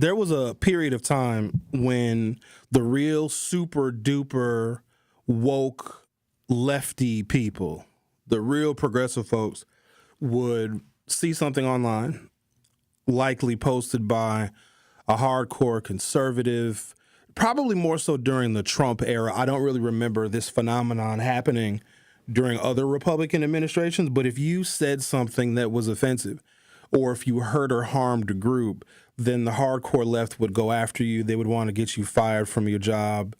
There was a period of time when the real super duper woke lefty people, the real progressive folks, would see something online, likely posted by a hardcore conservative, probably more so during the Trump era. I don't really remember this phenomenon happening during other Republican administrations, but if you said something that was offensive, or if you hurt or harmed a group, then the hardcore left would go after you. They would want to get you fired from your job.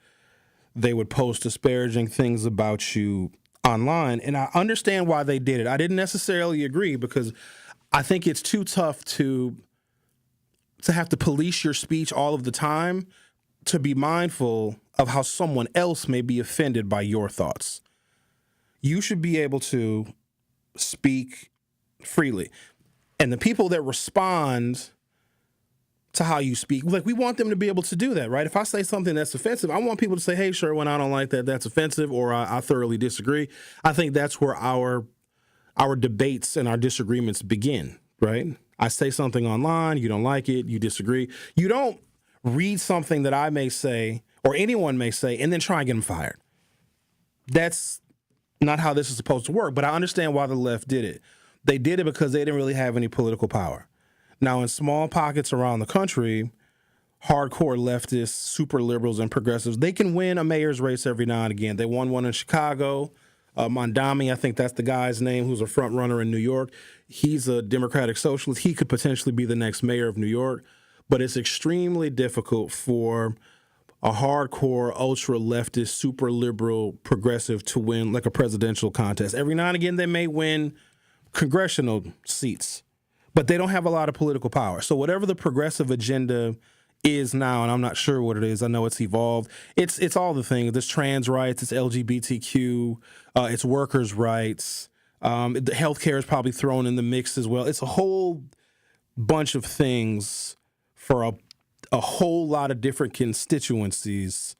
They would post disparaging things about you online. And I understand why they did it. I didn't necessarily agree because I think it's too tough to have to police your speech all of the time, to be mindful of how someone else may be offended by your thoughts. You should be able to speak freely. And the people that respond to how you speak, like, we want them to be able to do that, right? If I say something that's offensive, I want people to say, hey, Sherwin, I don't like that. That's offensive, or I thoroughly disagree. I think that's where our debates and our disagreements begin, right? I say something online, you don't like it, you disagree. You don't read something that I may say or anyone may say and then try and get them fired. That's not how this is supposed to work, but I understand why the left did it. They did it because they didn't really have any political power. Now, in small pockets around the country, hardcore leftists, super liberals, and progressives, they can win a mayor's race every now and again. They won one in Chicago. Mondami, I think that's the guy's name, who's a front runner in New York. He's a Democratic socialist. He could potentially be the next mayor of New York. But it's extremely difficult for a hardcore, ultra leftist, super liberal progressive to win like a presidential contest. Every now and again, they may win congressional seats, but they don't have a lot of political power. So whatever the progressive agenda is now, and I'm not sure what it is, I know it's evolved. It's all the things. It's trans rights, it's LGBTQ, it's workers' rights. The healthcare is probably thrown in the mix as well. It's a whole bunch of things for a whole lot of different constituencies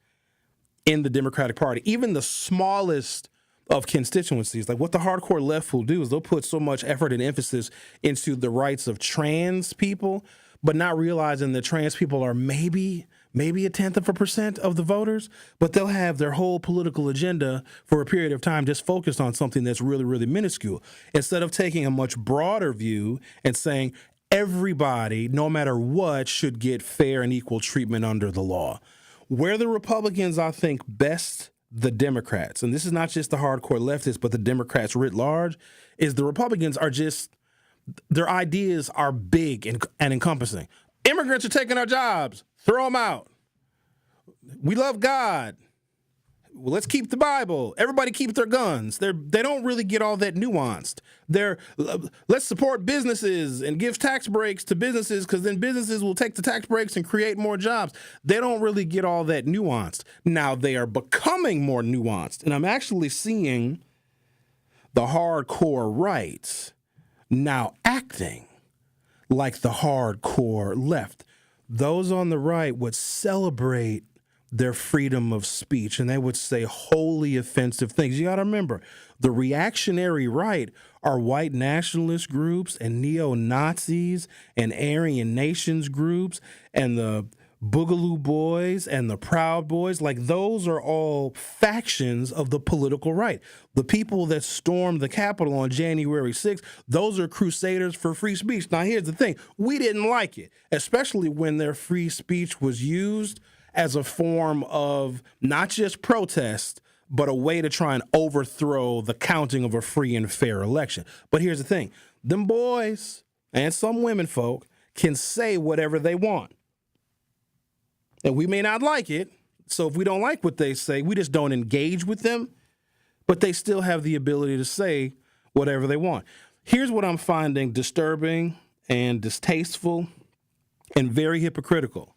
in the Democratic Party. Even the smallest of constituencies, like what the hardcore left will do is they'll put so much effort and emphasis into the rights of trans people, but not realizing that trans people are maybe 0.1% of the voters, but they'll have their whole political agenda for a period of time just focused on something that's really, really minuscule, instead of taking a much broader view and saying everybody, no matter what, should get fair and equal treatment under the law. Where the Republicans, I think, best the Democrats, and this is not just the hardcore leftists, but the Democrats writ large, is the Republicans are just, their ideas are big and encompassing. Immigrants are taking our jobs. Throw them out. We love God. Well, let's keep the Bible. Everybody keep their guns. They don't really get all that nuanced. Let's support businesses and give tax breaks to businesses because then businesses will take the tax breaks and create more jobs. They don't really get all that nuanced. Now they are becoming more nuanced, and I'm actually seeing the hardcore right now acting like the hardcore left. Those on the right would celebrate their freedom of speech, and they would say wholly offensive things. You got to remember, the reactionary right are white nationalist groups and neo-Nazis and Aryan Nations groups and the Boogaloo Boys and the Proud Boys. Like, those are all factions of the political right. The people that stormed the Capitol on January 6th, those are crusaders for free speech. Now, here's the thing. We didn't like it, especially when their free speech was used as a form of not just protest, but a way to try and overthrow the counting of a free and fair election. But here's the thing. Them boys and some women folk can say whatever they want. And we may not like it. So if we don't like what they say, we just don't engage with them. But they still have the ability to say whatever they want. Here's what I'm finding disturbing and distasteful and very hypocritical.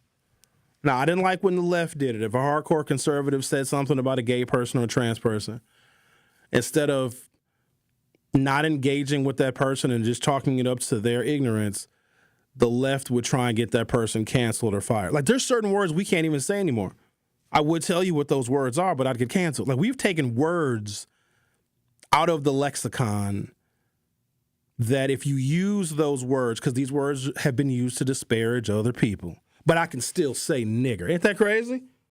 Now, I didn't like when the left did it. If a hardcore conservative said something about a gay person or a trans person, instead of not engaging with that person and just talking it up to their ignorance, the left would try and get that person canceled or fired. Like, there's certain words we can't even say anymore. I would tell you what those words are, but I'd get canceled. Like, we've taken words out of the lexicon that if you use those words, because these words have been used to disparage other people, but I can still say nigger. Ain't that crazy?